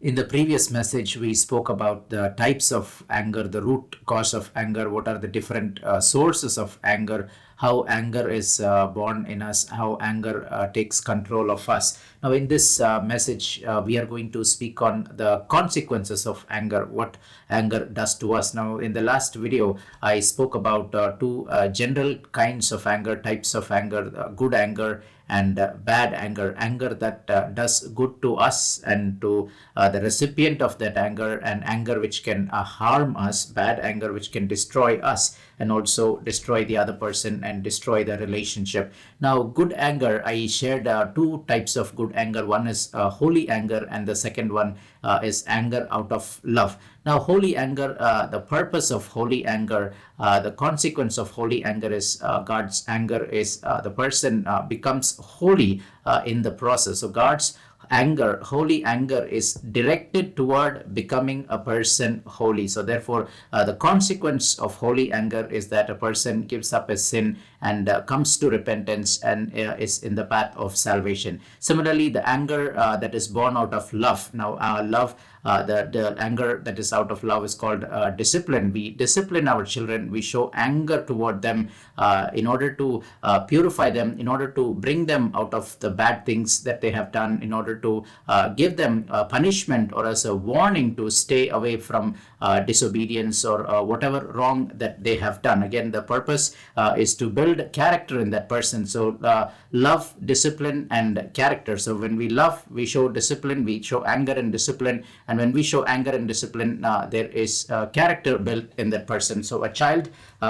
In the previous message, we spoke about the types of anger, the root cause of anger, what are the different sources of anger, how anger is born in us, how anger takes control of us. Now, in this message, we are going to speak on the consequences of anger, what anger does to us. Now, in the last video, I spoke about two general kinds of anger, types of anger, good anger and bad anger, anger that does good to us and to the recipient of that anger, and anger which can harm us, bad anger which can destroy us and also destroy the other person and destroy the relationship. Now, good anger, I shared two types of good anger. One is holy anger, and the second one is anger out of love. Now, holy anger, the purpose of holy anger, the consequence of holy anger is God's anger is the person becomes holy in the process. So God's anger, holy anger, is directed toward becoming a person holy. So therefore, the consequence of holy anger is that a person gives up his sin and comes to repentance and is in the path of salvation. Similarly, the anger that is born out of love. Now, love, the anger that is out of love is called discipline. We discipline our children. We show anger toward them in order to purify them, in order to bring them out of the bad things that they have done, in order to give them punishment or as a warning to stay away from disobedience or whatever wrong that they have done. Again, the purpose is to build character in that person. So love, discipline, and character. So when we love, we show discipline, we show anger and discipline. And when we show anger and discipline, there is character built in that person. So a child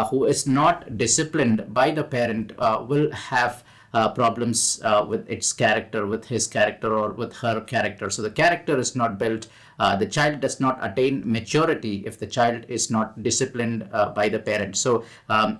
who is not disciplined by the parent will have problems with its character, with his character, or with her character. So the character is not built. The child does not attain maturity if the child is not disciplined by the parent. So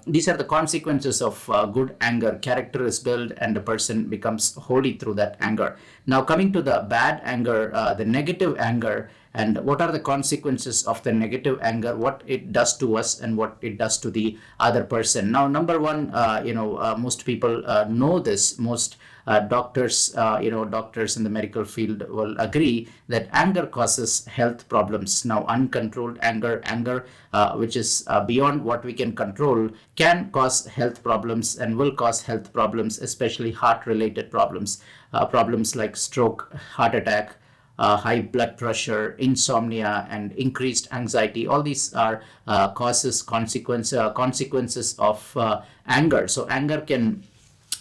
these are the consequences of good anger. Character is built and the person becomes holy through that anger. Now, coming to the bad anger, the negative anger, and what are the consequences of the negative anger, what it does to us and what it does to the other person. Now, number one, most people know this. Most doctors, doctors in the medical field will agree that anger causes health problems. Now, uncontrolled anger which is beyond what we can control, can cause health problems and will cause health problems, especially heart-related problems, problems like stroke, heart attack, high blood pressure, insomnia, and increased anxiety. All these are consequences of anger. So anger can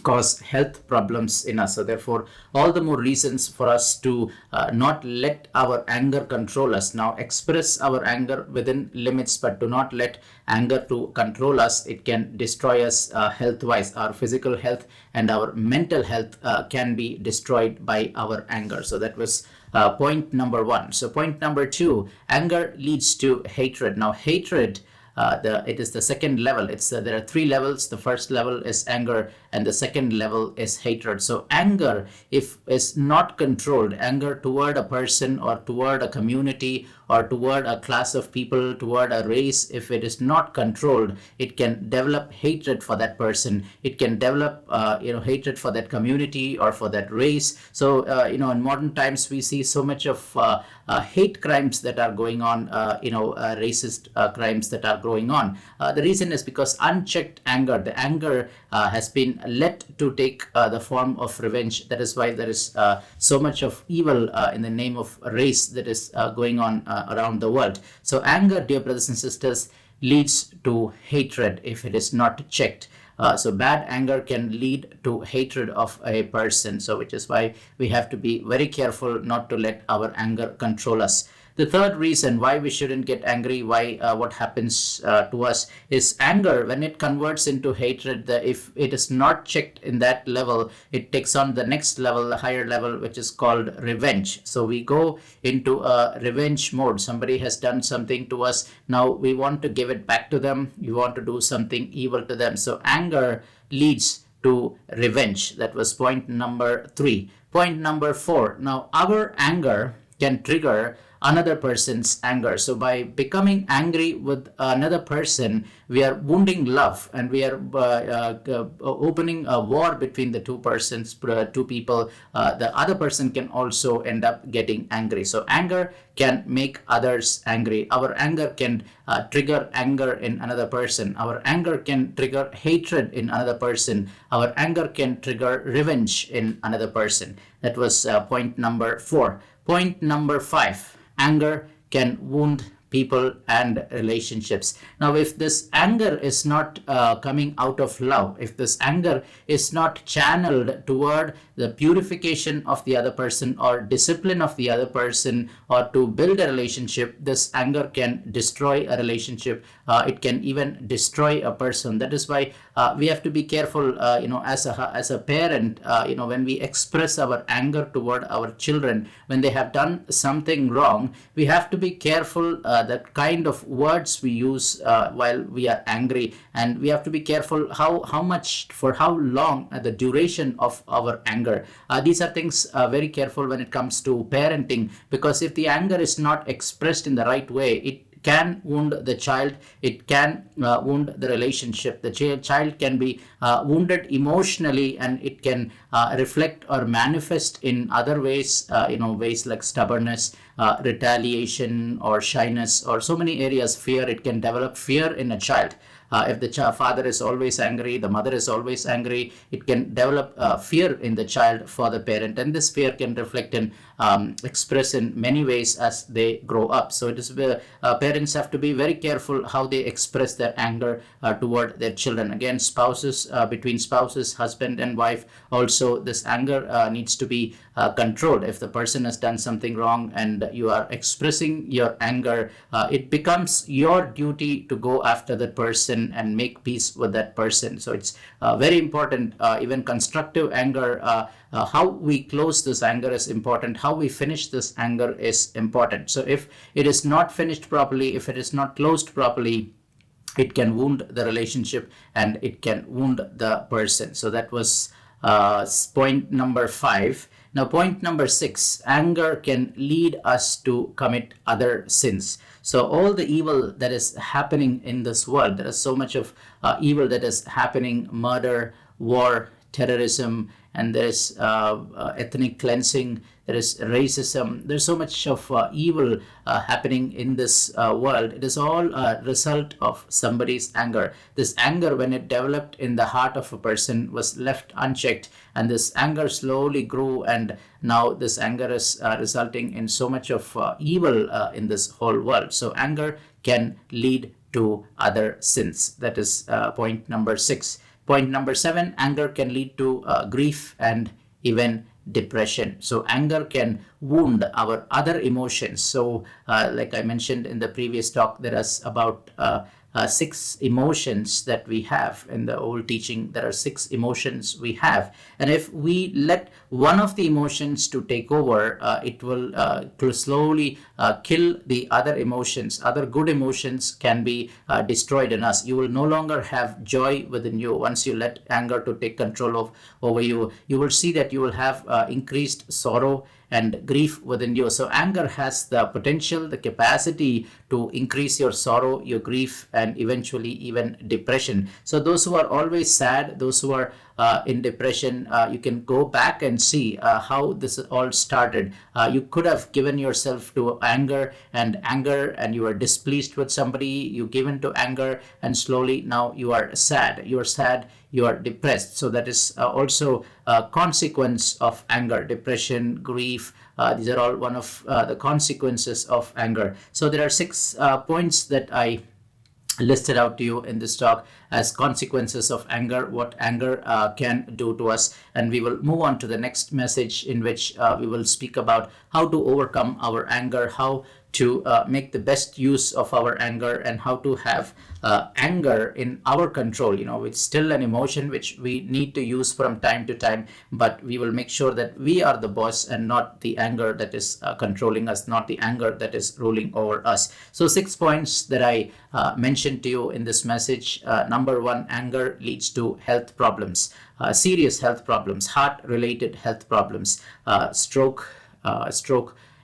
cause health problems in us. So therefore, all the more reasons for us to not let our anger control us. Now, express our anger within limits, but do not let anger to control us. It can destroy us health wise. Our physical health and our mental health can be destroyed by our anger. So that was point number one. So point number two, anger leads to hatred. Now, hatred, it is the second level. There are three levels. The first level is anger, and the second level is hatred. So anger, if is not controlled, anger toward a person or toward a community or toward a class of people, toward a race, if it is not controlled, it can develop hatred for that person. It can develop hatred for that community or for that race. So in modern times we see so much of hate crimes that are going on, racist crimes that are going on. The reason is because unchecked anger, the anger has been let to take the form of revenge. That is why there is so much of evil in the name of race that is going on around the world. So anger, dear brothers and sisters, leads to hatred if it is not checked. So bad anger can lead to hatred of a person. So which is why we have to be very careful not to let our anger control us. The third reason why we shouldn't get angry, why what happens to us is anger. When it converts into hatred, if it is not checked in that level, it takes on the next level, the higher level, which is called revenge. So we go into a revenge mode. Somebody has done something to us. Now we want to give it back to them. We want to do something evil to them. So anger leads to revenge. That was point number three. Point number four. Now, our anger can trigger another person's anger. So by becoming angry with another person, we are wounding love, and we are opening a war between the two persons, two people. The other person can also end up getting angry. So anger can make others angry. Our anger can trigger anger in another person. Our anger can trigger hatred in another person. Our anger can trigger revenge in another person. That was point number 4. Point number 5. Anger can wound people and relationships. Now, if this anger is not coming out of love, if this anger is not channeled toward the purification of the other person or discipline of the other person or to build a relationship, this anger can destroy a relationship. It can even destroy a person. That is why we have to be careful, as a parent, when we express our anger toward our children when they have done something wrong, we have to be careful that kind of words we use while we are angry, and we have to be careful how much, for how long, the duration of our anger. These are things very careful when it comes to parenting, because if the anger is not expressed in the right way, it can wound the child. It can wound the relationship. The child can be wounded emotionally, and it can reflect or manifest in other ways, ways like stubbornness, retaliation, or shyness, or so many areas. Fear. It can develop fear in a child. If the father is always angry, the mother is always angry, it can develop fear in the child for the parent, and this fear can reflect in express in many ways as they grow up. So it is parents have to be very careful how they express their anger toward their children. Again, spouses, between spouses, husband and wife, also this anger needs to be controlled. If the person has done something wrong and you are expressing your anger, it becomes your duty to go after that person and make peace with that person. So it's very important. Even constructive anger, how we close this anger is important. How we finish this anger is important. So if it is not finished properly, if it is not closed properly, it can wound the relationship and it can wound the person. So that was point number 5. Now, point number 6, anger can lead us to commit other sins. So all the evil that is happening in this world, there is so much of evil that is happening: murder, war, terrorism, and there is ethnic cleansing, there is racism. There's so much of evil happening in this world. It is all a result of somebody's anger. This anger, when it developed in the heart of a person, was left unchecked, and this anger slowly grew, and now this anger is resulting in so much of evil in this whole world. So anger can lead to other sins. That is point number 6. Point number 7, anger can lead to grief and even depression. So anger can wound our other emotions. So like I mentioned in the previous talk, there is about 6 emotions that we have. In the old teaching, there are 6 emotions we have, and if we let one of the emotions to take over, it will slowly kill the other emotions. Other good emotions can be destroyed in us. You will no longer have joy within you. Once you let anger to take control of over you, you will see that you will have increased sorrow and grief within you. So anger has the potential, the capacity to increase your sorrow, your grief, and eventually even depression. So those who are always sad, those who are in depression, you can go back and see how this all started. You could have given yourself to anger, and you are displeased with somebody. You give in to anger, and slowly now you are sad. You are sad. You are depressed. So that is also a consequence of anger. Depression, grief, these are all one of the consequences of anger. So there are 6 points that I listed out to you in this talk as consequences of anger, what anger can do to us. And we will move on to the next message, in which we will speak about how to overcome our anger, how to make the best use of our anger, and how to have anger in our control. It's still an emotion which we need to use from time to time, but we will make sure that we are the boss and not the anger that is controlling us, not the anger that is ruling over us. So 6 points that I mentioned to you in this message. Number 1, anger leads to health problems, serious health problems, heart related health problems, stroke,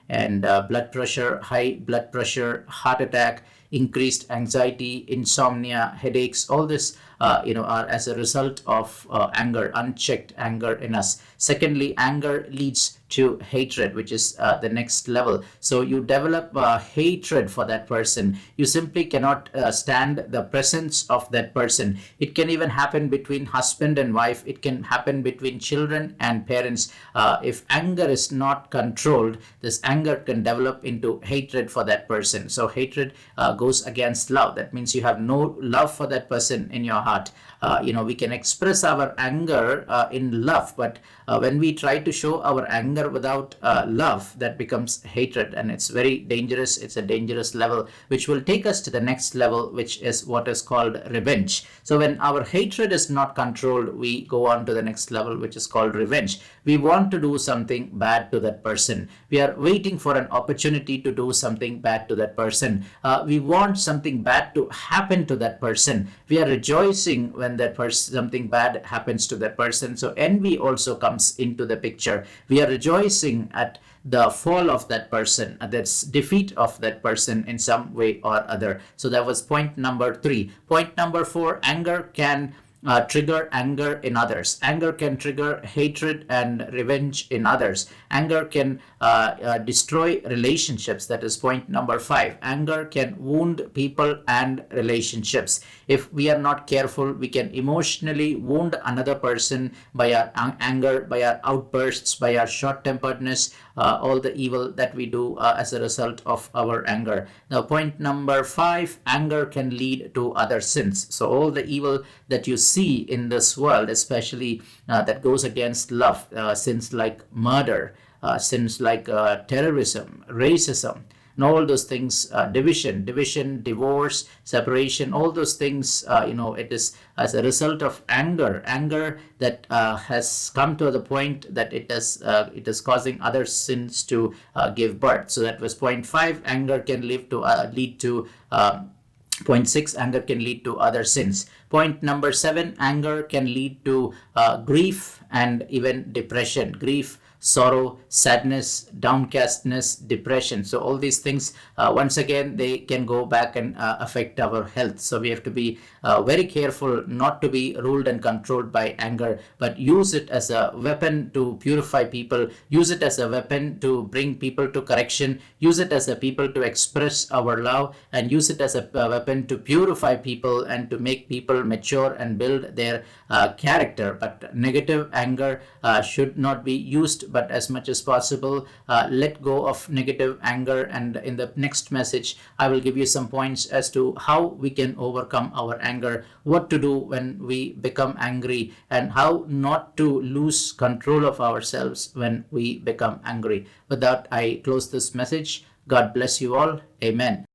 and blood pressure, high blood pressure, heart attack, increased anxiety, insomnia, headaches. All this are as a result of anger, unchecked anger in us. Secondly, anger leads to hatred, which is the next level. So you develop hatred for that person. You simply cannot stand the presence of that person. It can even happen between husband and wife. It can happen between children and parents. If anger is not controlled, this anger can develop into hatred for that person. So hatred goes against love. That means you have no love for that person in your heart. We can express our anger in love, but when we try to show our anger without love, that becomes hatred, and it's very dangerous. It's a dangerous level which will take us to the next level, which is what is called revenge. So when our hatred is not controlled, we go on to the next level, which is called revenge. We want to do something bad to that person. We are waiting for an opportunity to do something bad to that person. We want something bad to happen to that person. We are rejoicing when that person, something bad happens to that person. So envy also comes into the picture. We are rejoicing at the fall of that person, at the defeat of that person in some way or other. So that was point number 3. Point number 4, anger can trigger anger in others. Anger can trigger hatred and revenge in others. Anger can destroy relationships. That is point number 5. Anger can wound people and relationships. If we are not careful, we can emotionally wound another person by our anger, by our outbursts, by our short-temperedness, all the evil that we do as a result of our anger. Now, point number 5, anger can lead to other sins. So all the evil that you see in this world, especially that goes against love, sins like murder, sins like terrorism, racism, and all those things, division, divorce, separation, all those things, it is as a result of anger that has come to the point that it is causing other sins to give birth. So that was point 5. Anger can lead to point 6, anger can lead to other sins. Point number 7, anger can lead to grief and even depression. Grief, sorrow, sadness, downcastness, depression. So all these things, once again, they can go back and affect our health. So we have to be very careful not to be ruled and controlled by anger, but use it as a weapon to purify people, use it as a weapon to bring people to correction, use it as a people to express our love, and use it as a weapon to purify people and to make people mature and build their character. But negative anger should not be used, but as much as possible, let go of negative anger. And in the next message, I will give you some points as to how we can overcome our anger, what to do when we become angry, and how not to lose control of ourselves when we become angry. With that, I close this message. God bless you all. Amen.